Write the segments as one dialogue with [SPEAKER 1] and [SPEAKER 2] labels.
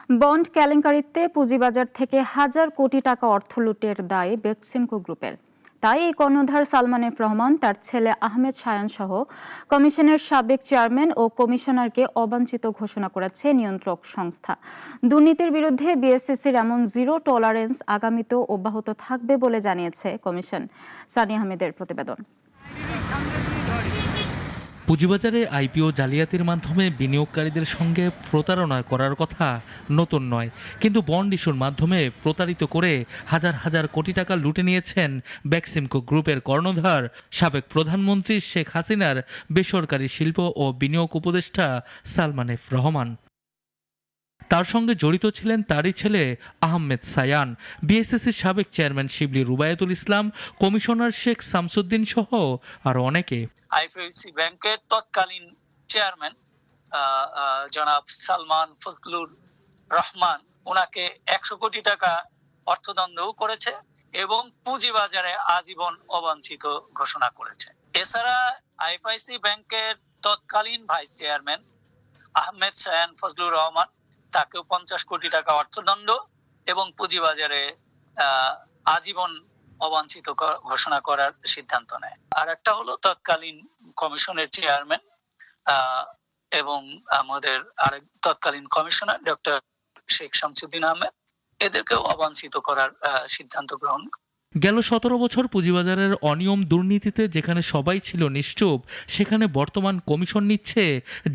[SPEAKER 1] Bond কেলেঙ্কারিতে পুঁজিবাজার থেকে হাজার কোটি টাকা অর্থ লুটের দায় বেক্সিমকো গ্রুপের। তাই এই কর্ণধার সালমান এফ রহমান, তার ছেলে আহমেদ শায়ান সহ কমিশনের সাবেক চেয়ারম্যান ও কমিশনারকে অবাঞ্ছিত ঘোষণা করেছে নিয়ন্ত্রক সংস্থা। দুর্নীতির বিরুদ্ধে বিএসইসির এমন জিরো টলারেন্স আগামীতেও অব্যাহত থাকবে বলে জানিয়েছে কমিশন। সানি আহমেদের প্রতিবেদন।
[SPEAKER 2] পুঁজিবাজারে আইপিও জালিয়াতির মাধ্যমে বিনিয়োগকারীদের সঙ্গে প্রতারণা করার কথা নতুন নয়, কিন্তু বন্ড ইস্যুর মাধ্যমে প্রতারিত করে হাজার হাজার কোটি টাকা লুটে নিয়েছেন বেক্সিমকো গ্রুপের কর্ণধার সাবেক প্রধানমন্ত্রী শেখ হাসিনার বেসরকারি শিল্প ও বিনিয়োগ উপদেষ্টা সালমান এফ রহমান। তার সঙ্গে জড়িত ছিলেন তারই ছেলে আহমেদ শায়ান, বিএসইসির সাবেক চেয়ারম্যান শিবলি রুবায়েতুল ইসলাম, কমিশনার শেখ শামসুদ্দিন সহ আরো অনেকে।
[SPEAKER 3] আইএফআইসি ব্যাংকের তৎকালীন চেয়ারম্যান জনাব সালমান ফজলুর রহমান, ওনাকে 100 কোটি টাকা অর্থদণ্ডও করেছে এবং পুঁজিবাজারে আজীবন অবাঞ্ছিত ঘোষণা করেছে। এছাড়া আইএফআইসি ব্যাংকের তৎকালীন ভাইস চেয়ারম্যান আহমেদ শায়ান ফজলুর রহমান, তাকেও 50 কোটি টাকা অর্থদণ্ড এবং পুঁজিবাজারে আজীবন অবাঞ্ছিত ঘোষণা করার সিদ্ধান্ত নেয়। আর একটা হলো তৎকালীন কমিশনের চেয়ারম্যান এবং আমাদের আরেক তৎকালীন কমিশনার ডক্টর শেখ শামসুদ্দিন আহমেদ, এদেরকেও অবাঞ্ছিত করার সিদ্ধান্ত গ্রহণ।
[SPEAKER 2] গেল 17 বছর পুঁজিবাজারের অনিয়ম দুর্নীতিতে যেখানে সবাই ছিল নিশ্চুপ, সেখানে বর্তমান কমিশন নিচ্ছে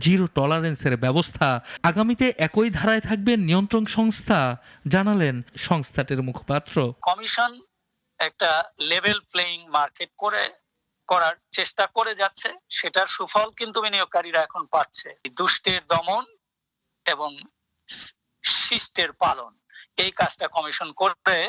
[SPEAKER 2] জিরো টলারেন্সের ব্যবস্থা। আগামীতে একই ধারায় থাকবে নিয়ন্ত্রণ সংস্থা, জানালেন সংস্থাটির মুখপাত্র।
[SPEAKER 3] কমিশন একটা লেভেল প্লেইং মার্কেট করার চেষ্টা করে যাচ্ছে, সেটার সুফল কিন্তু বিনিয়োগকারীরা এখন পাচ্ছে। দুষ্টের দমন এবং শিষ্টের পালন, এই কাজটা কমিশন করে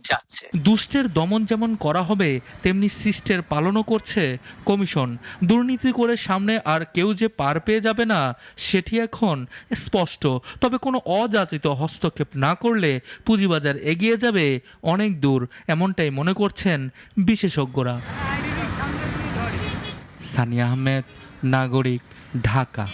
[SPEAKER 3] যাচ্ছে।
[SPEAKER 2] দুষ্টের দমন যেমন করা হবে, তেমনি শিষ্টের পালনও করছে কমিশন। দুর্নীতি করে সামনে আর কেউ যে পার পেয়ে যাবে না, সেটি এখন স্পষ্ট। তবে কোনো অযাচিত হস্তক্ষেপ না করলে পুঁজিবাজার এগিয়ে যাবে অনেক দূর, এমনটাই মনে করছেন বিশেষজ্ঞরা। সানি আহমেদ, নাগরিক, ঢাকা।